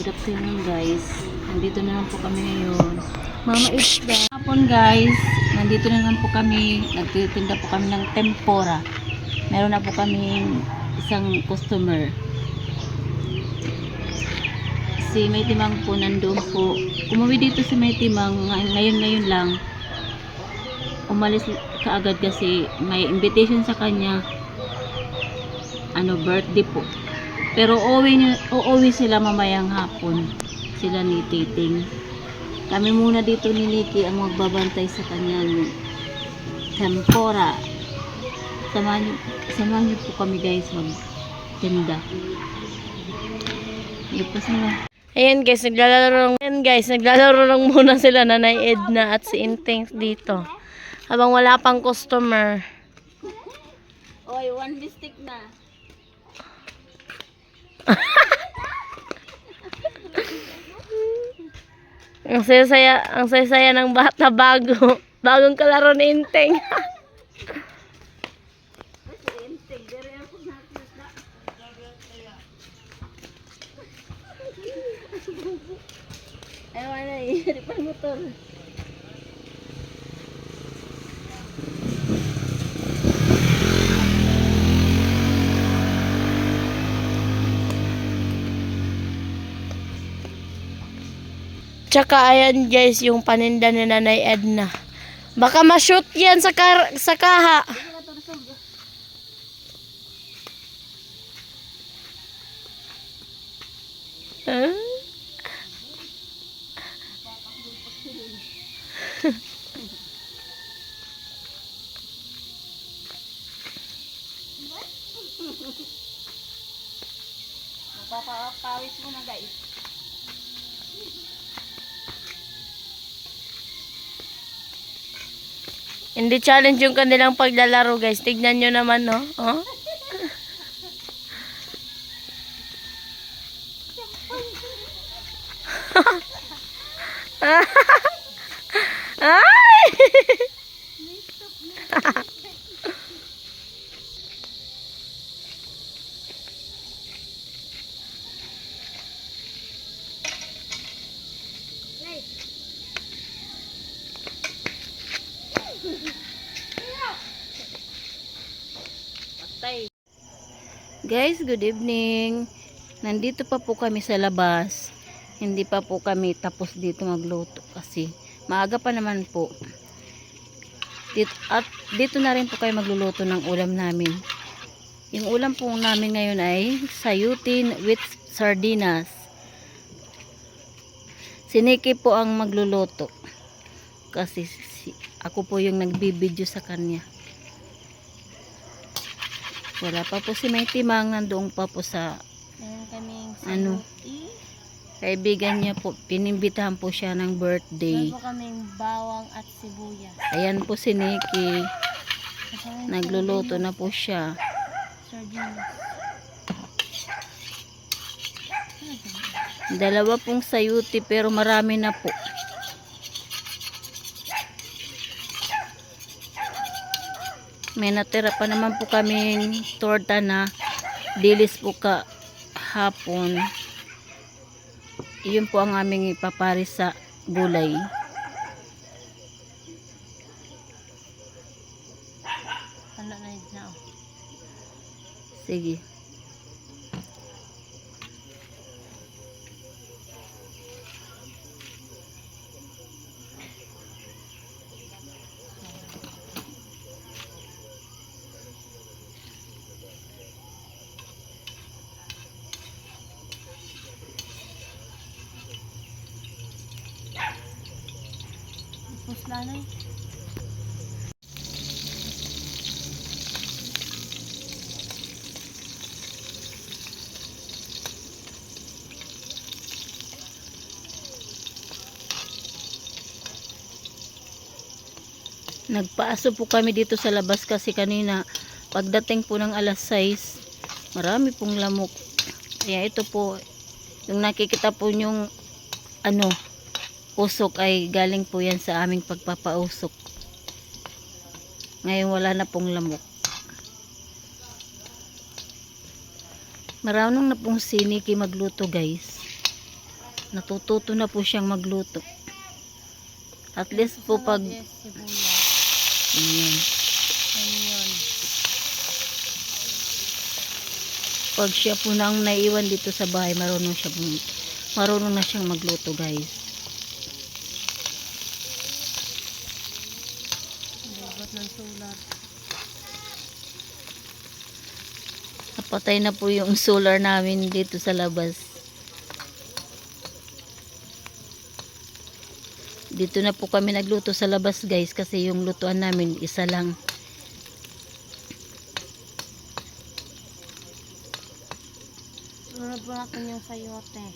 Good afternoon guys. Nandito na naman po kami ngayon. Mama Isda. Hapon guys. Nandito na naman po kami. Nagtitinda po kami ng tempura. Meron na po kami isang customer. Si May Timang po nandoon po. Umuwi dito si May Timang. Ngayon lang. Umalis kaagad kasi may invitation sa kanya. Birthday po. Pero uuwi sila mamayang hapon. Sila ni Titing. Kami muna dito ni Nikki ang magbabantay sa kanyang tempura. Samahan niyo po kami guys magtinda. Ayan guys, naglalaro lang muna sila Nanay Edna at si Inteng dito. Habang wala pang customer. Oy, one mistake na. Ang saya-saya ng bata bagong kalaro ni Inteng. Ewan na, hindi pa motor. Tsaka ayan guys, yung paninda ni Nanay Edna. Baka ma-shoot yan sa kaha. Huh? Magpapawis mo na guys. Hindi challenge yung kanilang paglalaro guys. Tignan nyo naman no. Oh? Ay! Guys, good evening. Nandito pa po kami sa labas. Hindi pa po kami tapos dito magluto kasi maaga pa naman po. At dito na rin po kayo magluluto ng ulam namin. Yung ulam po namin ngayon ay sayutin with sardinas. Si Nikki po ang magluluto. Kasi ako po yung nagbibideo sa kanya. Wala pa po si May Timang, nandoon pa po sa kaibigan niya po, pinimbitahan po siya ng birthday. Meron po kaming bawang at sibuyas. Ayan po si Nikki, nagluluto na po siya. Sardinas. Dalawa pong sayuti pero marami na po. May natira pa naman po kaming torta na dilis po hapon. Iyon po ang aming ipaparis sa gulay. Sige. Puslanay. Nagpaaso po kami dito sa labas kasi kanina pagdating po ng alas 6 marami pong lamok. Kaya ito po yung nakikita po yung usok ay galing po yan sa aming pagpapausok. Ngayon wala na pong lamok. Marunong na pong si Nikki magluto guys. Natututo na po siyang magluto. At least po pag Ayan. Pag siya po nang naiwan dito sa bahay, marunong na siyang magluto, guys. Lubat ng solar. Napatay na po yung solar namin dito sa labas. Dito na po kami nagluto sa labas, guys, kasi yung lutuan namin isa lang. Sunod po natin yung sayote.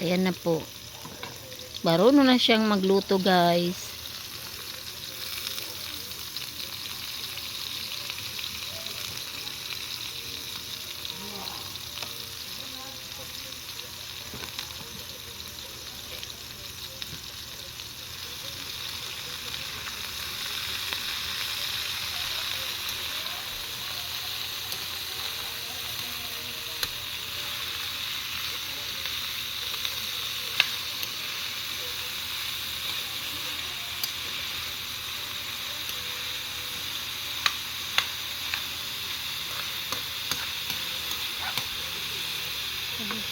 Ayan na po. Marunong na siyang magluto, guys.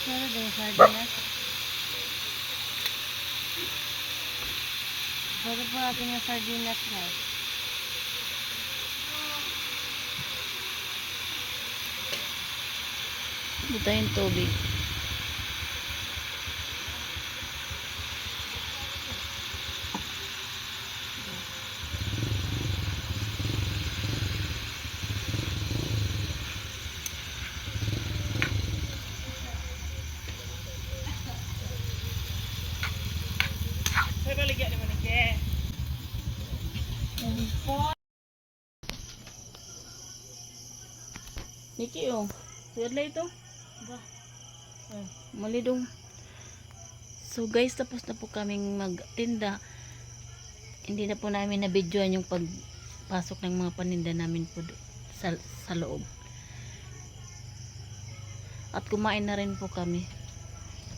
Sunod yung sardinas. Sunod po natin yung sardinas, guys. Dito yung tubig. Niki, oh. Sirla ito. Ba? Mali dong. So, guys, tapos na po kaming magtinda. Hindi na po namin na-videoan yung pagpasok ng mga paninda namin po sa loob. At kumain na rin po kami.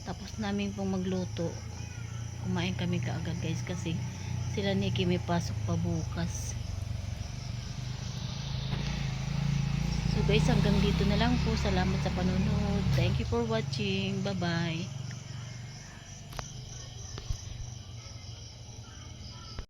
Tapos namin pong magluto. Kumain kami kaagad, guys, kasi sila Nikki may pasok pa bukas. So guys, hanggang dito na lang po. Salamat sa panonood. Thank you for watching. Bye bye.